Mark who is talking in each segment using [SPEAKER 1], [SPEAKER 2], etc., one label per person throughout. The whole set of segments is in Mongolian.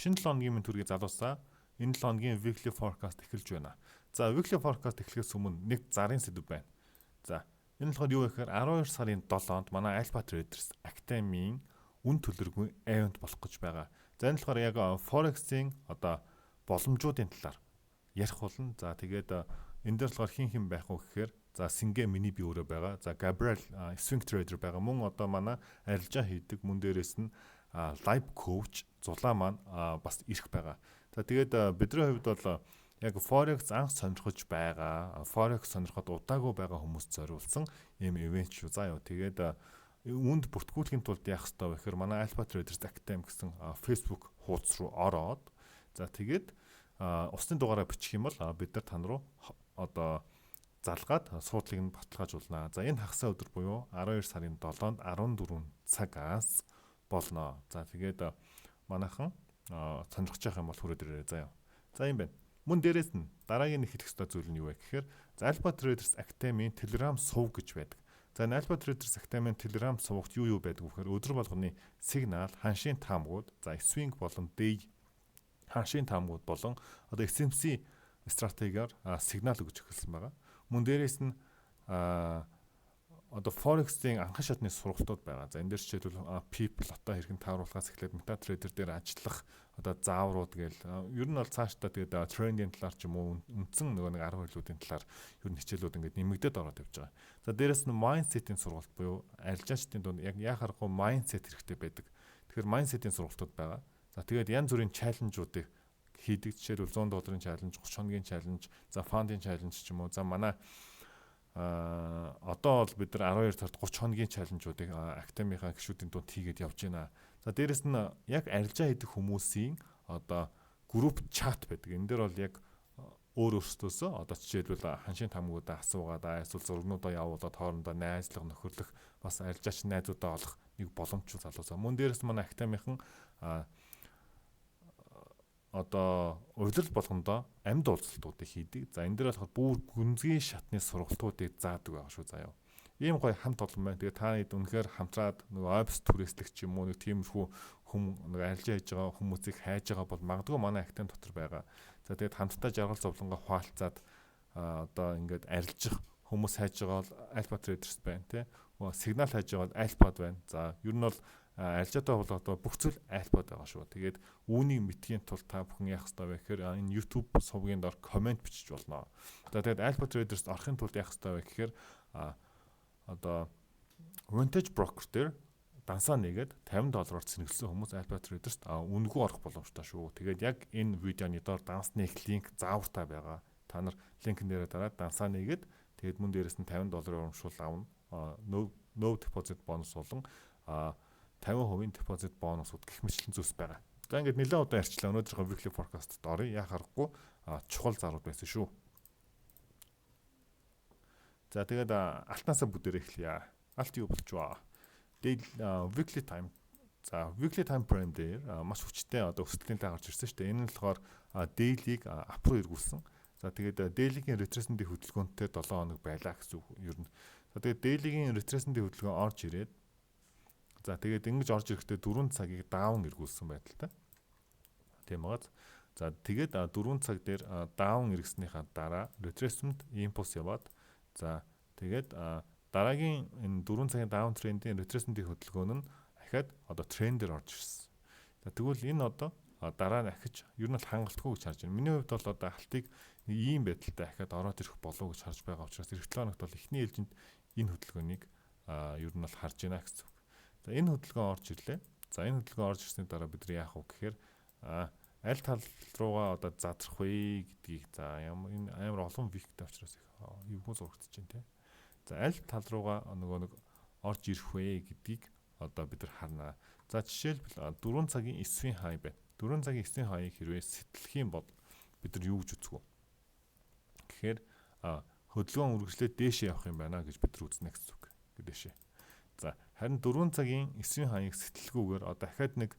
[SPEAKER 1] шинэ 7 хоногийн минь төргийн залуусаа энэ 7 хоногийн weekly forecast эхэлж байна. За weekly forecast эхлэхээс өмнө нэг зарын сэдв байна. За энэ болохоор юу вэ гэхээр 12 сарын 7-нд манай Alpha Traders Academy-ийн үн төлөргүй event болох гэж байгаа. За энэ болохоор яг forex-ийн одоо боломжуудын талаар ярих болно. За тэгээд энэ дээр болохоор хин байх вэ гэхээр за Сингэ миний би өөрөө байгаа. За Gabriel Swing Trader байгаа. Мөн одоо манай арилжаа хийдэг мөн дээрээс нь live coach зулаа маань бас ирэх байгаа. За тэгээд бидний хувьд бол яг forex анх сонирхож байгаа, forex сонирхоод удаагүй байгаа хүмүүст зориулсан ийм ивент шүү. За ёо тэгээд үүнд бүртгүүлэхийн тулд яах ёстой вэ гэхээр манай Alpha Traders Academy гэсэн Facebook хуудас руу ороод за тэгээд усны дугаараа бичих юм бол бид нар тань руу одоо залгаад суудлыг нь баталгаажуулнаа. За энэ хагасаа өдөр буюу 12 сарын 7-нд 14 цагаас болно. За тэгээд манайхан сонирхож байгаа юм бол хүрээд ирээрэй заяа. За юм байна. Мөн дээрээс нь дараагийн нэг хэлэх ёстой зүйл нь юу вэ гэхээр Alpha Traders Academy Telegram сувг гэж байдаг. За энэ Alpha Traders Academy Telegram сувгт юу байдаг вэ гэхээр өдөр болгоны сигнал, ханшийн таамгууд, за swing болон day ханшийн таамгууд болон одоо SMC стратегиар сигнал өгч эхэлсэн байгаа. Мөн дээрээс нь одоо forex-ийн анхан шатны сургалтууд байгаа. За энэ дээр жишээлбэл people одоо хэрхэн тааруулахаас эхлээд MetaTrader дээр ажиллах одоо зааврууд гээл ер нь бол цаашдаа тэгээд трендийн талаар ч юм уу үндсэн нөгөө нэг 10 хэлүүдийн талаар ер нь хичээлүүд ингээд нэмэгдээд ороод явж байгаа. За дээрээс нь mindset-ийн сургалт буюу арилжаачдын дунд яг яхаарахгүй mindset хэрэгтэй байдаг. Тэгэхээр mindset-ийн сургалтууд байгаа. За тэгээд янз бүрийн чаленжуудыг хийдэг. Жишээлбэл 100 долларын чаленж, 30 хоногийн чаленж, за фандын чаленж ч юм уу. За манай одоо бол бид нар 12 сард 30 хоногийн чаленжуудыг академийнхаа гишүүдийн дунд хийгээд явж байна. За дээрэс нь яг арилжаа хийдэг хүмүүсийн одоо групп чат байдаг. Энэ дээр бол яг өөр өөрсдөөсөө одоо жишээлбэл ханшийн таамгуудаа асуугаад эсвэл зургнуудаа явуулаад хоорондоо найзлах, нөхөрлөх бас арилжаач найзуудаа олох нэг боломжтой залуусаа. Мөн дээрэс нь манай академийнхан одоо урилал болгондоо амьд уулзалтуудыг хийдэг. За энэ дээр болохоор бүр гүнзгий шатны сургалтуудыг заадаг байгаа шүү заяа. Ийм гоё хамт олон байна. Тэгээ та хэд үнэхээр хамтраад нөгөө ойбс түрээслэх ч юм уу нэг тиймэрхүү нэг арилжаа хийж байгаа хүмүүсийг хайж байгаа бол магадгүй манай актен дотор байгаа. За тэгээд хамтдаа жаргал зовлонгоо хуваалцаад одоо ингээд арилжих хүмүүс хайж байгаа бол Alpha Traders байна тий. Сигнал хайж байгаа бол Alpha байна. За ер нь бол арилжаатай бол одоо бүх зүйл Alpha байгаа шүү. Тэгээд үүнийг мэдхийн тулд та бүхэн яах ёстой вэ гэхээр энэ YouTube сувгийн доор комент бичиж болно. За тэгээд Alpha Traders орохын тулд яах ёстой вэ гэхээр одоо Vintage Broker дээр дансаа нэгээд $50 цэнгэлсэн хүмүүс Alpha Traders үнэгүй орох боломжтой шүү. Тэгээд яг энэ видеоны доор данс нээх линк заавартай байгаа. Та нар линкэн дээрээ дараад дансаа нэгээд тэгээд мөн дээрээс нь $50 урамшуул авна. No deposit бонус болон 50% депозит бонусууд гэх мэтлэн зүйлс байгаа. За ингээд нэлээд удаа ярьчлаа. Өнөөдрийнхөө weekly forecast-д оръё. Яа харахгүй чухал зарууд байсан шүү. За тэгээд алтнаасаа бүдээр эхлэе. Алт юу болж байгаа? Weekly time. За weekly time frame дээр маш хүчтэй одоо өсөлтөнтэй гарч ирсэн шүү дээ. Энэ нь болохоор daily-г ап руу эргүүлсэн. За тэгээд daily-гийн retracement-ийн хөдөлгөөнтэй 7 хоног байлаа гэсэн үг ер нь. За тэгээд daily-гийн retracement-ийн хөдөлгөөн орж ирээд за тэгээд ингэж орж ирэхдээ 4 цагийг даун эргүүлсэн байдалтай. Тийм байгаа. За тэгээд 4 цаг дээр даун эргэснийхаа дараа retracement impulse яваад за тэгээд дараагийн энэ 4 цагийн даун трендийн retracement-ийн хөдөлгөөн нь дахиад одоо трендээр орж ирсэн. За тэгвэл энэ одоо дараа нь ахиж ер нь л хангалтгүй гэж харж байна. Миний хувьд бол одоо алтыг нэг ийм байдалтай дахиад ороод ирэх болов уу гэж харж байгаа учраас эх 7 хоногт бол эхний ээлжинд энэ хөдөлгөөнийг ер нь бол харж байна гэсэн. За энэ хөдөлгөөн орж ирлээ. За энэ хөдөлгөөн орж ирсний дараа бид нар яах вэ гэхээр аль тал руугаа одоо задрах вэ гэдгийг за энэ амар олон виктэй учраас эвгүй зурагдаж байна те. За аль тал руугаа нөгөө нэг орж ирэх вэ гэдгийг одоо бид нар харна. За жишээлбэл 4 цагийн 9-ийн хай байна. 4 цагийн 9-ийн хаяг хэрвээ сэтлэх юм бол бид нар юу гэж үзэх вэ? Тэгэхээр хөдөлгөөн үргэлжлээд дээшээ явах юм байна гэж бид нар үзнэ гэсэн үг. Дээшээ. За харин 4 цагийн 9-ийн хаяг сэтэлгүүгээр дахиад нэг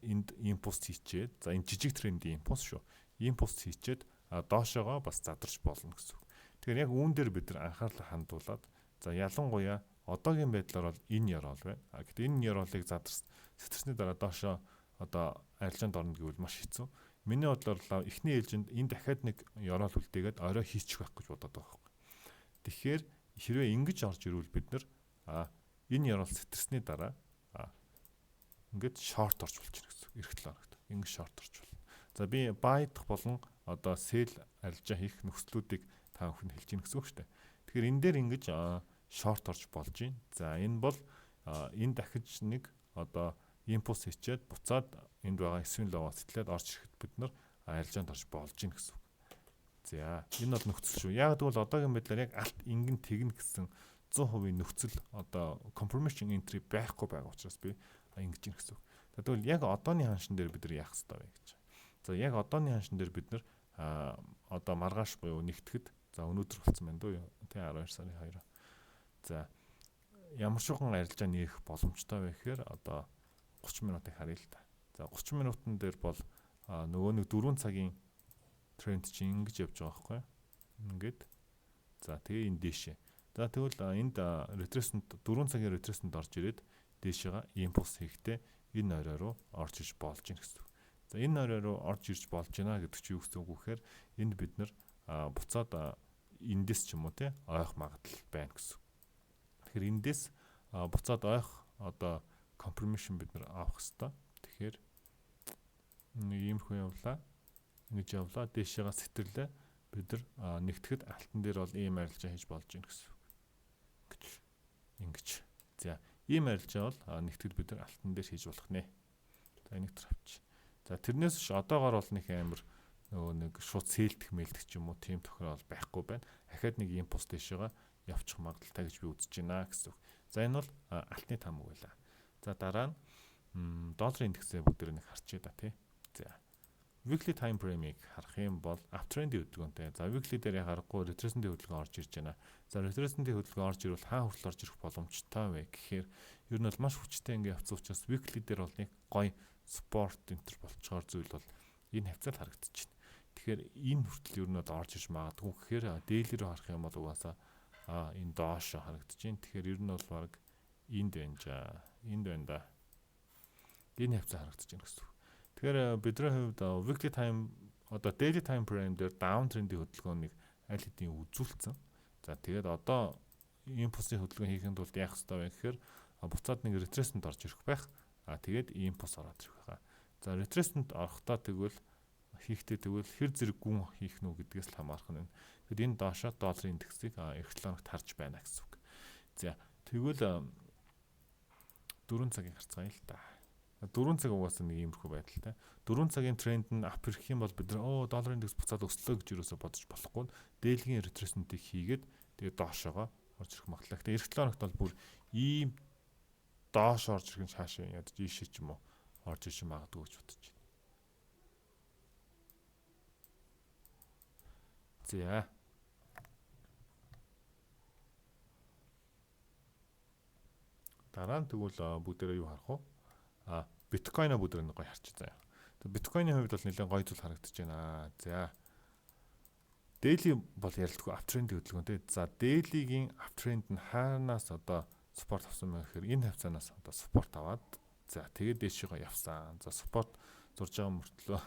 [SPEAKER 1] энд импульс хийчээд за энэ жижиг трендийн импульс шүү. Импульс хийчээд доошоогоо бас задарч болно гэсэн үг. Тэгэхээр яг үүн дээр бид нар анхаарлаа хандуулад за ялангуяа одоогийн байдлаар бол энэ яроол байна. Гэхдээ энэ яроолыг сэтэрсний дараа доошоо одоо арилжаанд орно гэвэл маш хэцүү. Миний бодлоор эхний ээлжинд энэ дахиад нэг ёроол үлдээгээд орой хийчих байх гэж бодоод байгаа юм. Тэгэхээр хэрвээ ингэж орж ирвэл бид нар энэ ёроол сэтэрсний дараа ингээд шорт орж болж ирнэ гэсэн. Эх 7 хоногт ингэж шорт орж болно. За би байдах болон одоо сел арилжаа хийх нөхцлүүдийг та бүхэнд хэлж гин гэсэн үг шүү дээ. Тэгэхээр энэ дээр ингэж шорт орж болж байна. За энэ бол энэ дахиж нэг одоо импульс хийчээд буцаад энд байгаа эсвэн лава сэтгэлээд орж ирэхэд бид нар арилжаанд орж болж гин гэсэн үг. За энэ бол нөхцөл шүү. Яг тэгвэл одоогийн байдлаар яг алт ингэн тэгнэ гэсэн 100% нөхцөл одоо confirmation entry байхгүй байгаа учраас би ингэж гин гэсэн үг. Тэгвэл яг одооны ханшин дээр бид нар яах ёстой вэ гэж. За яг одооны ханшин дээр бид нар одоо маргааш буюу нэгтгэхэд за өнөөдөр болсон байна дөө тий 12 сарын 2. За ямар шуган арилжаа нээх боломжтой вэ гэхээр одоо 30 минутыг харъя л да. За 30 минутын дээр бол нөгөө нэг 4 цагийн тренд чинь ингэж явж байгаа байхгүй. Ингээд за тэгээ энэ дээшээ. За тэгвэл энд ретресент 4 цагийн ретресент орж ирээд дээшээга импульс хийхдээ энэ орой руу орж иж болж гин гэсэн. За энэ орой руу орж ирж болж байна гэдэг чинь юу гэсэн үг вэ гэхээр энд бид нар буцаад эндээс ч юм уу те ойх магадлал байна гэсэн. Тэгэхээр эндээс буцаад ойх одоо confirmation бид нар авах хэрэгтэй. Тэгэхээр нэг иймэрхүү явлаа. Ингэж явлаа. Дээшээгээ сэтэрлээ. Бид нар нэгтгэхэд алтан дээр бол ийм арилжаа хийж болж гин гэсэн. Ингэж. За ийм арилжаа бол нэгтгэхэд бид нар алтан дээр хийж болох нэ. За энийг төр авчи. За тэрнээс ш одоогоор бол нэг амар нөгөө нэг шууд сээлдэх мэлдэх ч юм уу тийм тохиол байхгүй байна. Дахиад нэг импульс дэшега явчих магадaltaй гэж би үзэж байна гэсэн. За энэ бол алтны там үг байлаа. За дараа нь долларын индексээ бүгдээр нэг харчээ да тий. За weekly time frame-ийг харах юм бол uptrend-ийн хөдөлгөөнтэй. За weekly дээр харахгүй retracement-ийн хөдөлгөөн орж ирж байна. За retracement-ийн хөдөлгөөн орж ирвэл хаа хүртэл орж ирэх боломжтой вэ гэхээр ер нь бол маш хүчтэй ингэ явцсан учраас weekly дээр бол нэг гоё спорт энтер болцохоор зүйл бол энэ хавцал харагдчихэв. Тэгэхээр энэ хүртэл ер нь бол орж иж магадгүй гэхээр daily руу харах юм бол угаасаа энэ доош харагдчихэв. Тэгэхээр ер нь бол баг энд байна да. Энэ хавцал харагдчихэв гэсэн. Тэгэхээр бидний хувьд weekly time одоо daily time frame дээр downtrend-ийн хөдөлгөөнийг аль хэдийн үзүүлсэн. За тэгээд одоо импульсийн хөдөлгөөн хийхэд бол яах ёстой вэ гэхээр буцаад нэг retracement орж ирэх байх. Тэгээд импульс ороод ирэх байгаа. За retracement орохдоо тэгвэл хэр зэрэг гүн хийх нү гэдгээс л хамаарх нь. Тэгэд энэ доошоо долларын индексийг эх 7 хоногт харж байна гэсэн үг. За тэгвэл 4 цагийг харцгаая л да. 4 цаг угаасаа нэг иймэрхүү байдалтай. 4 цагийн тренд нь ап ирэх юм бол бид нар долларын индекс буцаад өслөө гэж юусоо бодож болохгүй. Дээлгийн retracement-ийг хийгээд тэгээд доошоогоо орж ирэх магадлал. Гэтэ эх 7 хоногт бол бүр ийм доош орж ирэх нь цаашаа ядаж ийшээ ч юм уу орж ирж магадгүй гэж бодож байна. За. Дараа нь тэгвэл бүгдээрээ юу харах вэ? Биткойн бүгдээр нэг гоё харчих заяа. Биткойны хувьд бол нэлээд гоё зүйл харагдаж байна. За. Daily бол ярилдаггүй uptrend хөдөлгөөнтэй. За, daily-гийн uptrend нь хаанаас одоо спорт авсан байх гэхээр энэ хавцаанаас одоо спорт аваад за тэгээд дээшээ явсан. За спорт зурж байгаа мөртлөө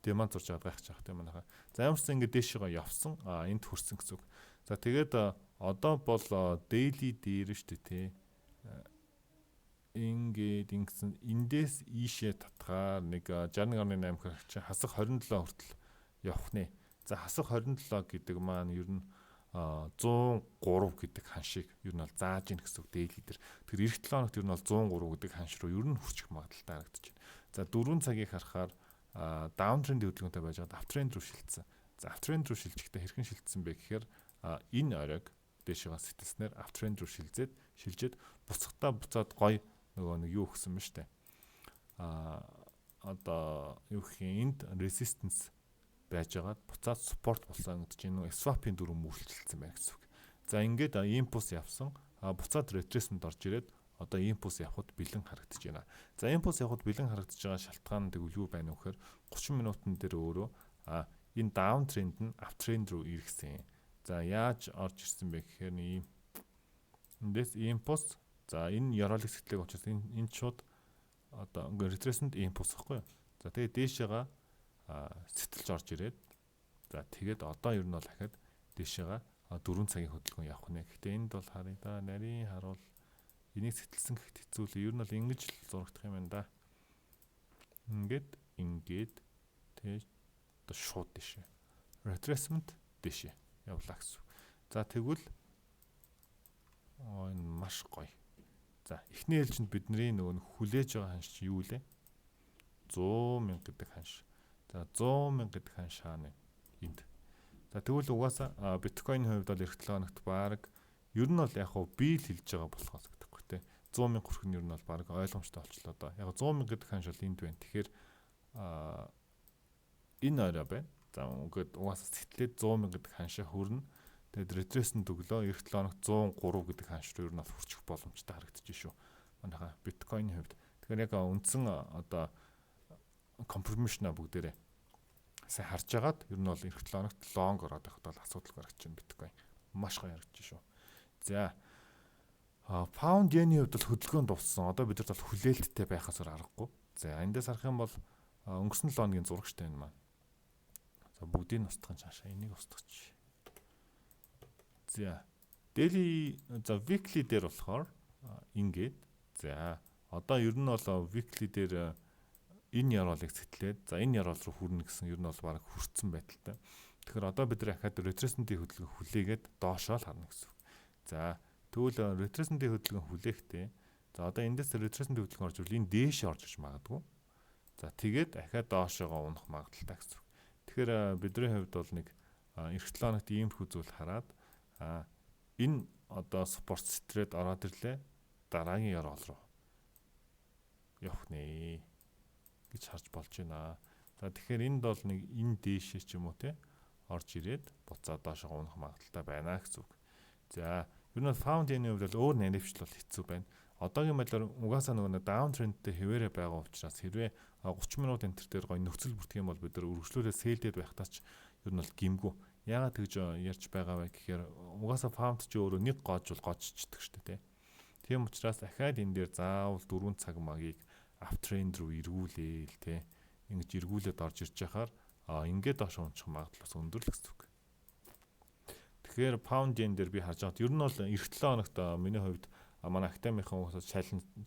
[SPEAKER 1] демант зурж байгаа гайхаж байгаа юм байна. За ямарсан ингэ дээшээ явсан. Энд хүрсэн гэсэн үг. За тэгээд одоо бол daily дээр шүү дээ тий. Ингээд ингэсэн эндээс ийшээ татгаар нэг 61.8 хэрэг хасах 27 хүртэл явах нэ. За хасах 27 гэдэг маань ер нь 103 гэдэг ханшийг ер нь бол зааж ийн гэсэн үг daily дээр. Тэгэхээр эх 7 хоногт ер нь бол 103 гэдэг ханш руу ер нь хүрчих магадaltaй харагдаж байна. За 4 цагийг харахаар downtrend хөдөлгөөнтэй байж байгаа uptrend руу шилжсэн. За uptrend руу шилжихдээ хэрхэн шилжсэн бэ гэхээр энэ оройг дээшээ сэтэлснээр uptrend руу шилжээд буцахтаа буцаад гоё нөгөө нэг юу өгсөн ба штэ. Одоо юу гэх юм энд resistance байж байгаад буцаад support болсон гэдэг чинь нөө swap-ийн дүрм мөрчлөлтсөн байна гэсэн үг. За ингээд импульс явсан. Буцаад retracement орж ирээд одоо импульс явахд бэлэн харагдаж байна. За импульс явахд бэлэн харагдаж байгаа шалтгаан тэгвэл юу байна вэ гэхээр 30 минутын дээр өөрөө энэ down trend нь uptrend руу иргэсэн. За яаж орж ирсэн бэ гэхээр ийм эндээс импульс за энэ ёроолыг сэтгэлээг учраас энэ шууд одоо retracement impulse гэхгүй юу. За тэгээд дээшээгаа сэтэлж орж ирээд за тэгээд одоо ер нь бол дахиад дээшээгаа 4 цагийн хөдөлгөөн явах нэ. Гэхдээ энд бол харъя да нарийн харуул энийг сэтэлсэн гэхэд хэцүү л ер нь бол ингэж л зурагдах юм байна да. Ингээд тэгээд одоо шууд дэшээ. Retracement дэшээ явлаа гэсэн. За тэгвэл энэ маш гоё. За эхний ээлжинд бидний нөгөө хүлээж байгаа ханш юу лээ? 100,000 гэдэг ханш. За 100,000 гэдэг ханш хаана вэ? Энд. За тэгвэл угаасаа биткойны хувьд бол эх 7 хоногт баг ер нь бол яг хуу би л хэлж байгаа болохоос гэдэггүй те. 100,000 хүрэх нь ер нь бол баг ойлгомжтой болчихлоо доо. Яг 100,000 гэдэг ханш бол энд байна. Тэгэхээр энэ орой байна. За ингээд угаасаа сэтгэлээд 100,000 гэдэг ханшаа хүрнэ. Тэгээд ретресэнд өглөө эх 7 хоногт 103 гэдэг ханш руу ер нь бол хүрчих боломжтой харагдаж шүү. Манайха биткойны хувьд. Тэгэхээр яг үндсэн одоо компромишна бүгдээрээ сайн харж агаад ер нь бол эх 7 хоногт лонг ороод байхад бол асуудал гарч чинь биткойн маш гоё харагдаж шүү. За паунд йений хувьд бол хөдөлгөөн дууссан. Одоо бид нар бол хүлээлттэй байхаас аргагүй. За эндээс харах юм бол өнгөрсөн 7 хоногийн зураг штэ энэ маань. За бүгдийг устгах чаашаа энийг устгах. За daily за weekly дээр болохоор ингээд за одоо ер нь бол weekly дээр энэ яроолыг сэтлээд за энэ яроол руу хүрнэ гэсэн ер нь бол баг хүрцэн байдалтай. Тэгэхээр одоо бид нар ахад retracement-ийн хөдөлгөөн хүлээгээд доошоо л харна гэсэн. За тэгвэл retracement-ийн хөдөлгөөн хүлээхдээ за одоо эндээс retracement-ийн хөдөлгөөн орж ирвэл энэ дээш орж иж магадгүй. За тэгээд ахаад доошоогоо унах магадaltaй гэсэн. Тэгэхээр бидний хувьд бол нэг эх 7 хоногт иймэрхүү зүйл хараад энэ одоо спорт стрээд ороод ирлээ дараагийн яроол руу явах нэ гэж харж болж байна. За тэгэхээр энд бол нэг энэ дээшээ ч юм уу те орж ирээд буцаад доошоо унах магадaltaй байна гэсэн үг. За ер нь found энэ хувьд бол өөр наривчлал бол хэцүү байна. Одоогийн байдлаар угаасаа нөгөө даун трендтэй хэвээрээ байгаа учраас хэрвээ 30 минут энтер дээр гоё нөхцөл бүрдэх юм бол бид нар үргэлжлүүлээд сэлдээд байхдаа ч ер нь бол гимгүү. Яагаад тэгж ярьж байгаа вэ гэхээр угаасаа фаунд ч өөрөө нэг гоожвол гоожчдаг шүү дээ. Тийм учраас дахиад энэ дээр заавал 4 цаг магийг аптрend руу эргүүлээл те. Ингэж эргүүлээд орж ирж яхаар ингээд доош унчих магадлал бас өндөр л гэсэн үг. Тэгэхээр паунд yen дээр би харж байгаад ер нь бол эх 7 хоногт миний хувьд манай академийн хүмүүс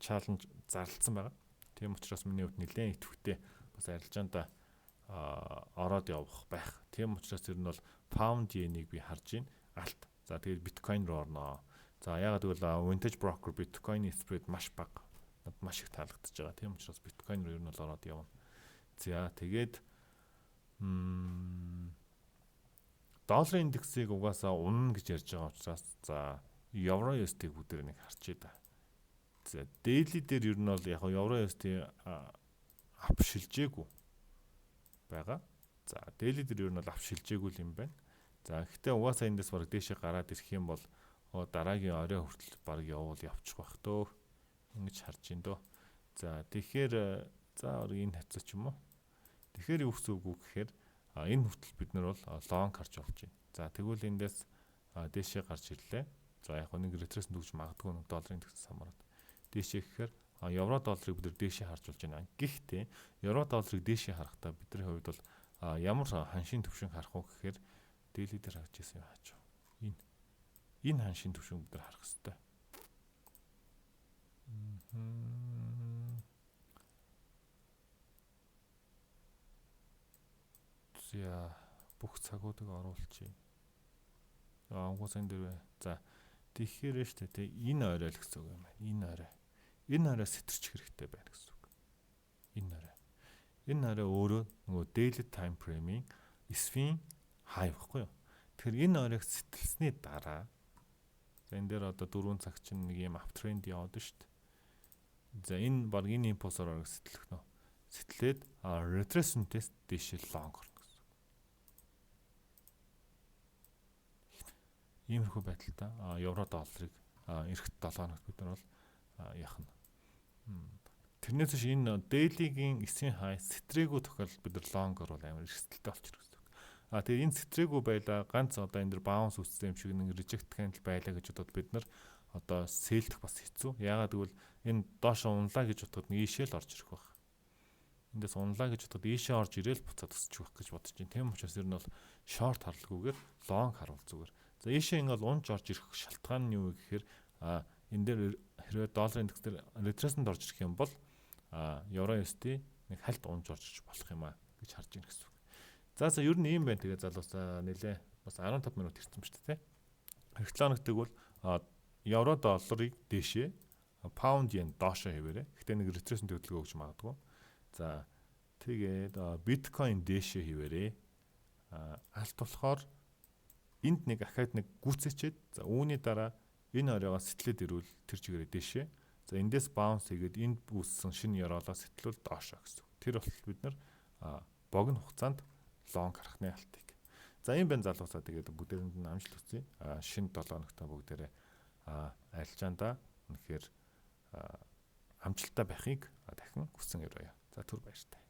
[SPEAKER 1] чаленж зарлцсан байгаа. Тийм учраас миний хувьд нэлээд идэвхтэй бас арилжаанд ороод явах байх. Тийм учраас ер нь бол pound yen-ийг би харж байна. Алт. За тэгээд биткойн руу орноо. За ягаад гэвэл vintage broker биткойны spread маш бага. Надад маш их таалагдчихж байгаа. Тийм учраас биткойн руу ер нь бол ороод явна. За тэгээд долларын индексийг угаасаа унана гэж ярьж байгаа учраас за евро USD бүгдээр нэг харчээ да. За daily дээр ер нь бол яг евро USD авшилжээгүй байгаа. За daily дээр ер нь бол авшилжээгүй юм байна. За гэхдээ угаасаа эндээс баг дээшээ гараад ирэх юм бол дараагийн орой хүртэл баг явуул явчих байх дөө. Ингэж харж ин дөө. За тэгэхээр за энэ хацаа ч юм уу. Тэгэхээр юу гэсэн үг вэ гэхээр энэ хүртэл бид нар бол лонг харж болж байна. За тэгвэл эндээс дээшээ гарч ирлээ. За яг нэг ретресэнд үгж магадгүй нэг долларын индекс самараад. Дээшээ гэхээр евро долларыг бид дээшээ харж болж байна. Гэхдээ евро долларыг дээшээ харахтаа бидний хувьд бол ямар ханшийн түвшинг харах уу гэхээр daily дээр харж ирсэн юм хааж. Энэ ханшийн түвшинг бид харах хэрэгтэй. За бүх цагуудыг оруулчих. Угсаа энэ дээр за тэгэхээр штэ тэ энэ орой л гэсэн үг юм байна. Энэ орой. Энэ орой сэтэрчих хэрэгтэй байна гэсэн үг. Энэ орой. Энэ орой өөрөө нөгөө daily time frame-ийн SVN high байхгүй юу? Тэгэхээр энэ оройг сэтэлсний дараа энэ дээр одоо 4 цаг чинь нэг юм uptrend яваад штэ. За энэ баг энэ импульсоор оройг сэтэлэх нөө. Сэтэлээд retracement test дэшил long орно гэсэн. Иймэрхүү байдалтай евро долларыг эрэхт 7 хоногт бид нар бол яхна. Тэрнээс биш энэ daily-гийн эсийн хай сэтрээгүй тохиолдолд бид нар long орвол амар эрсдэлтэй болчихно гэсэн. Тэгээ энэ сэтрээгүй байла ганц одоо энэ дэр bounce үссэн юм шиг нэг reject candle байлаа гэж бодоод бид нар одоо сэлдэх бас хэцүү. Яагаад гэвэл энэ доош унлаа гэж бодоход нэг ийшээ л орж ирэх байх. Эндээс унлаа гэж бодоход ийшээ орж ирээл буцаад өсчих байх гэж бодож байна. Тийм учраас ер нь бол шорт харалгүйгээр лонг харуул зүгээр. За ийшээ ингээл унж орж ирэх шалтгаан нь юу вэ гэхээр энэ дээр хэрвээ долларын индекс дээр ретресэнд орж ирэх юм бол евро USD нэг хальт унж орж ирж болох юм гэж харж байна гэсэн үг. За ер нь ийм байна. Тэгээ залуусаа нэлээ бас 15 минут ирсэн ба шүү дээ. Эх 7 хоногтыг бол евро долларыг дээшээ, паунд йен доошоо хэвээрээ. Гэхдээ нэг ретресэнд хөдөлгөөн өгч магадгүй. За тэгээд биткойн дээшээ хэвээрээ. Алт болохоор энд нэг ахаад нэг гүцээчээд за үүний дараа энэ оройгоо сэтлээд ирвэл тэр чигээрээ дээшээ. За эндээс баунс хийгээд энд үүссэн шинэ евролоо сэтлүүл доошоо гэсэн. Тэр бол бид нар богино хугацаанд лонг харахны алтыг. За ийм байн залуусаа тэгээд бүгдээрэнд нь амжилт хүсье. Шинэ 7 хоногтой бүгдээрээ арилжаандаа үнэхээр амжилттай байхыг дахин хүсэн өрөөё. За түр баяртай.